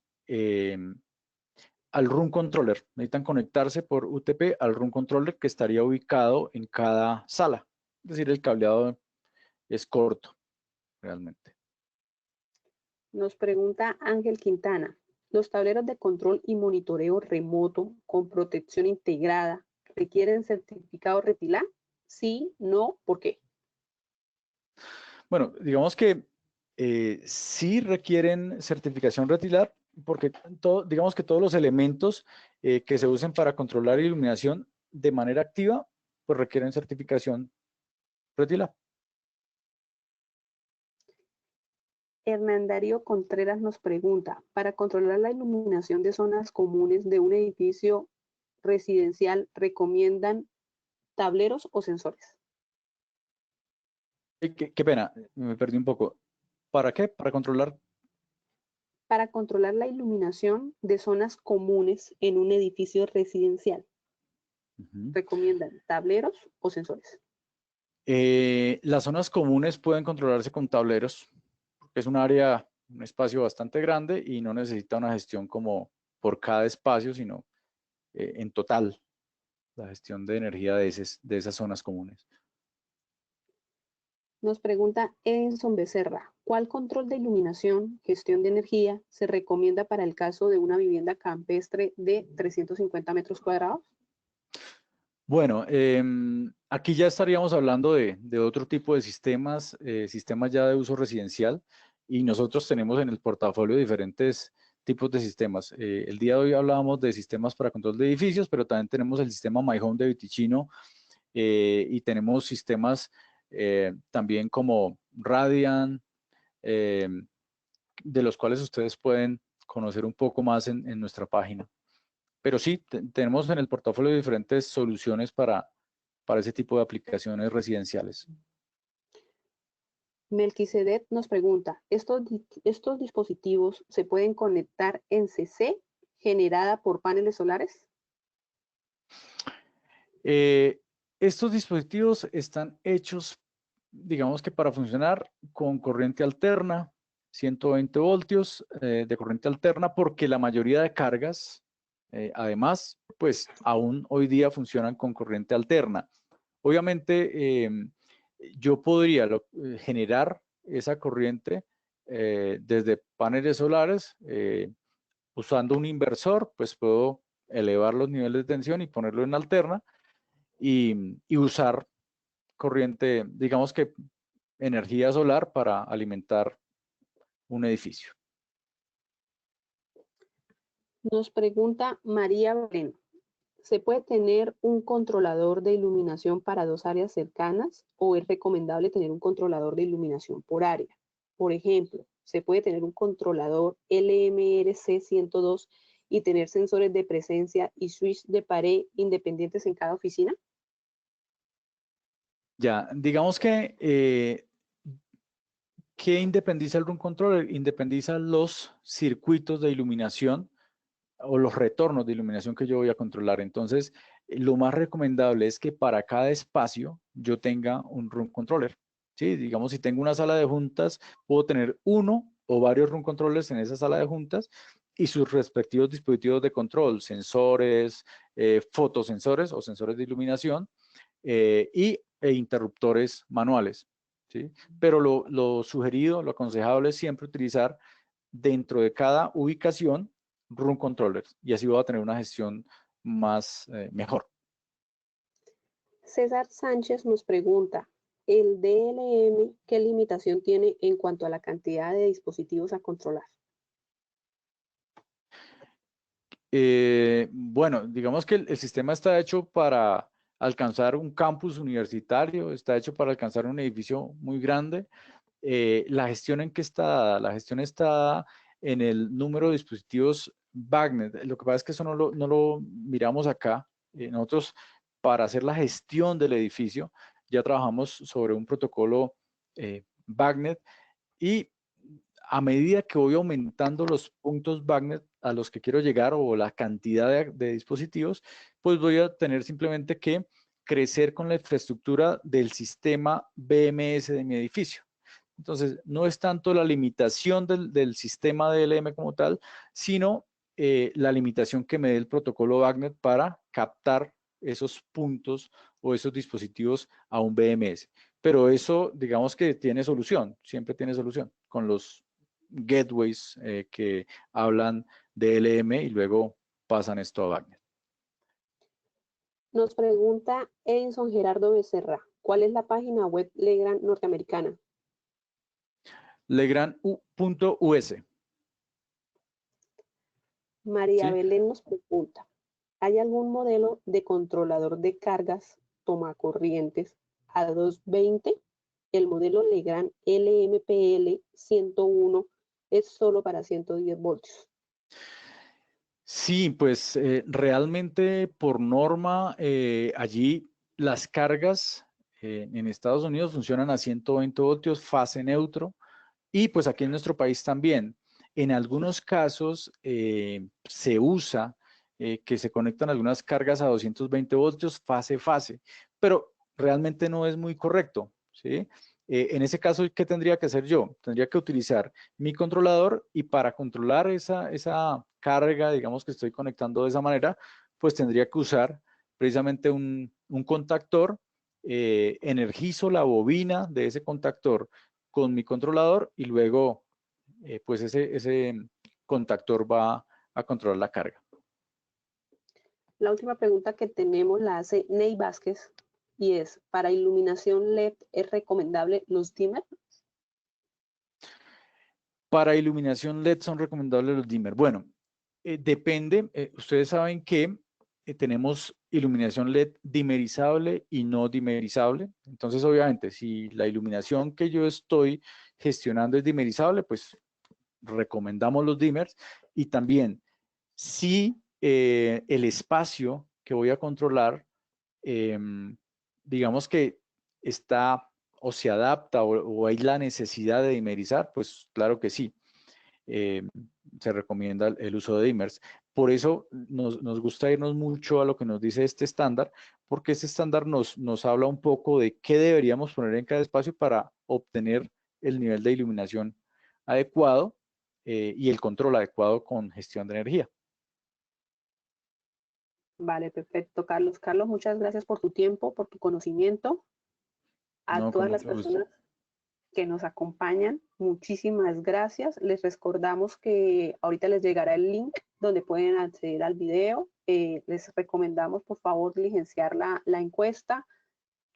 al room controller. Necesitan conectarse por UTP al room controller que estaría ubicado en cada sala. Es decir, el cableado es corto, realmente. Nos pregunta Ángel Quintana, ¿los tableros de control y monitoreo remoto con protección integrada requieren certificado Retilar? Sí, no, ¿por qué? Bueno, digamos que sí requieren certificación Retilar, porque digamos que todos los elementos que se usen para controlar iluminación de manera activa, pues requieren certificación Retilar. Hernán Darío Contreras nos pregunta, para controlar la iluminación de zonas comunes de un edificio residencial, ¿recomiendan tableros o sensores? Qué pena, me perdí un poco. ¿Para qué? Para controlar. Para controlar la iluminación de zonas comunes en un edificio residencial, ¿recomiendan tableros o sensores? Las zonas comunes pueden controlarse con tableros, porque es un área, un espacio bastante grande y no necesita una gestión como por cada espacio, sino en total, la gestión de energía de esas zonas comunes. Nos pregunta Edinson Becerra, ¿cuál control de iluminación, gestión de energía, se recomienda para el caso de una vivienda campestre de 350 metros cuadrados? Bueno, aquí ya estaríamos hablando de otro tipo de sistemas, sistemas ya de uso residencial, y nosotros tenemos en el portafolio diferentes tipos de sistemas. El día de hoy hablábamos de sistemas para control de edificios, pero también tenemos el sistema My Home de Vitichino, y tenemos sistemas también como Radian, de los cuales ustedes pueden conocer un poco más en nuestra página. Pero sí, tenemos en el portafolio diferentes soluciones para ese tipo de aplicaciones residenciales. Melquisedec nos pregunta, ¿estos dispositivos se pueden conectar en CC generada por paneles solares? Estos dispositivos están hechos, digamos que para funcionar con corriente alterna, 120 voltios de corriente alterna, porque la mayoría de cargas, además, pues aún hoy día funcionan con corriente alterna. Obviamente, yo podría generar esa corriente desde paneles solares, usando un inversor, pues puedo elevar los niveles de tensión y ponerlo en alterna y usar corriente, digamos que energía solar para alimentar un edificio. Nos pregunta María Belén, ¿se puede tener un controlador de iluminación para dos áreas cercanas o es recomendable tener un controlador de iluminación por área? Por ejemplo, ¿se puede tener un controlador LMRC 102 y tener sensores de presencia y switch de pared independientes en cada oficina? Ya, digamos que ¿Qué independiza el Room Controller? Independiza los circuitos de iluminación o los retornos de iluminación que yo voy a controlar. Entonces, lo más recomendable es que para cada espacio yo tenga un Room Controller. ¿Sí? Digamos, si tengo una sala de juntas, puedo tener uno o varios Room Controllers en esa sala de juntas y sus respectivos dispositivos de control, sensores, fotosensores o sensores de iluminación e interruptores manuales. ¿Sí? Pero lo sugerido, lo aconsejable es siempre utilizar dentro de cada ubicación Room Controllers y así voy a tener una gestión más mejor. César Sánchez nos pregunta, ¿el DLM qué limitación tiene en cuanto a la cantidad de dispositivos a controlar? Bueno, digamos que el sistema está hecho para alcanzar un campus universitario, está hecho para alcanzar un edificio muy grande. La gestión en qué está dada, la gestión está dada en el número de dispositivos BACnet. Lo que pasa es que eso no lo miramos acá. Nosotros, para hacer la gestión del edificio, ya trabajamos sobre un protocolo BACnet y a medida que voy aumentando los puntos BACnet a los que quiero llegar o la cantidad de dispositivos, pues voy a tener simplemente que crecer con la infraestructura del sistema BMS de mi edificio. Entonces, no es tanto la limitación del sistema DLM como tal, sino la limitación que me dé el protocolo BACnet para captar esos puntos o esos dispositivos a un BMS. Pero eso, digamos que tiene solución, siempre tiene solución con los gateways que hablan DLM y luego pasan esto a BACnet. Nos pregunta Edinson Gerardo Becerra, ¿cuál es la página web Legrand norteamericana? Legrand.us. María ¿Sí? Belén nos pregunta, ¿hay algún modelo de controlador de cargas tomacorrientes a 220? El modelo Legrand LMPL 101 es solo para 110 voltios. Sí, pues realmente por norma allí las cargas en Estados Unidos funcionan a 120 voltios, fase neutro, y pues aquí en nuestro país también. En algunos casos se usa que se conectan algunas cargas a 220 voltios, fase, pero realmente no es muy correcto, ¿sí? En ese caso, ¿qué tendría que hacer yo? Tendría que utilizar mi controlador y para controlar esa carga, digamos que estoy conectando de esa manera, pues tendría que usar precisamente un contactor, energizo la bobina de ese contactor con mi controlador y luego pues ese contactor va a controlar la carga. La última pregunta que tenemos la hace Ney Vázquez y es, ¿para iluminación LED es recomendable los dimmer? Para iluminación LED son recomendables los dimmer. Bueno, depende. Ustedes saben que tenemos iluminación LED dimerizable y no dimerizable. Entonces, obviamente, si la iluminación que yo estoy gestionando es dimerizable, pues recomendamos los dimmers. Y también, si el espacio que voy a controlar, digamos que está o se adapta o hay la necesidad de dimerizar, pues claro que sí. Se recomienda el uso de dimmers. Por eso nos gusta irnos mucho a lo que nos dice este estándar, porque este estándar nos habla un poco de qué deberíamos poner en cada espacio para obtener el nivel de iluminación adecuado y el control adecuado con gestión de energía. Vale, perfecto, Carlos. Carlos, muchas gracias por tu tiempo, por tu conocimiento. A No, con todas las mucho gusto. personas que nos acompañan, muchísimas gracias. Les recordamos que ahorita les llegará el link donde pueden acceder al video. Les recomendamos, por favor, diligenciar la encuesta.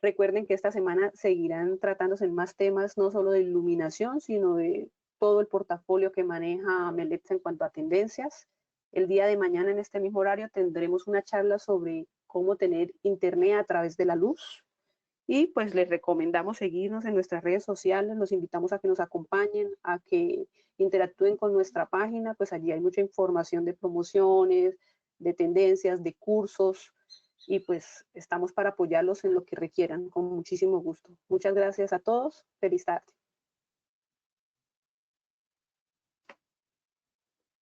Recuerden que esta semana seguirán tratándose en más temas, no solo de iluminación, sino de todo el portafolio que maneja Melexa en cuanto a tendencias. El día de mañana, en este mismo horario, tendremos una charla sobre cómo tener internet a través de la luz. Y pues les recomendamos seguirnos en nuestras redes sociales, los invitamos a que nos acompañen, a que interactúen con nuestra página, pues allí hay mucha información de promociones, de tendencias, de cursos, y pues estamos para apoyarlos en lo que requieran con muchísimo gusto. Muchas gracias a todos. Feliz tarde.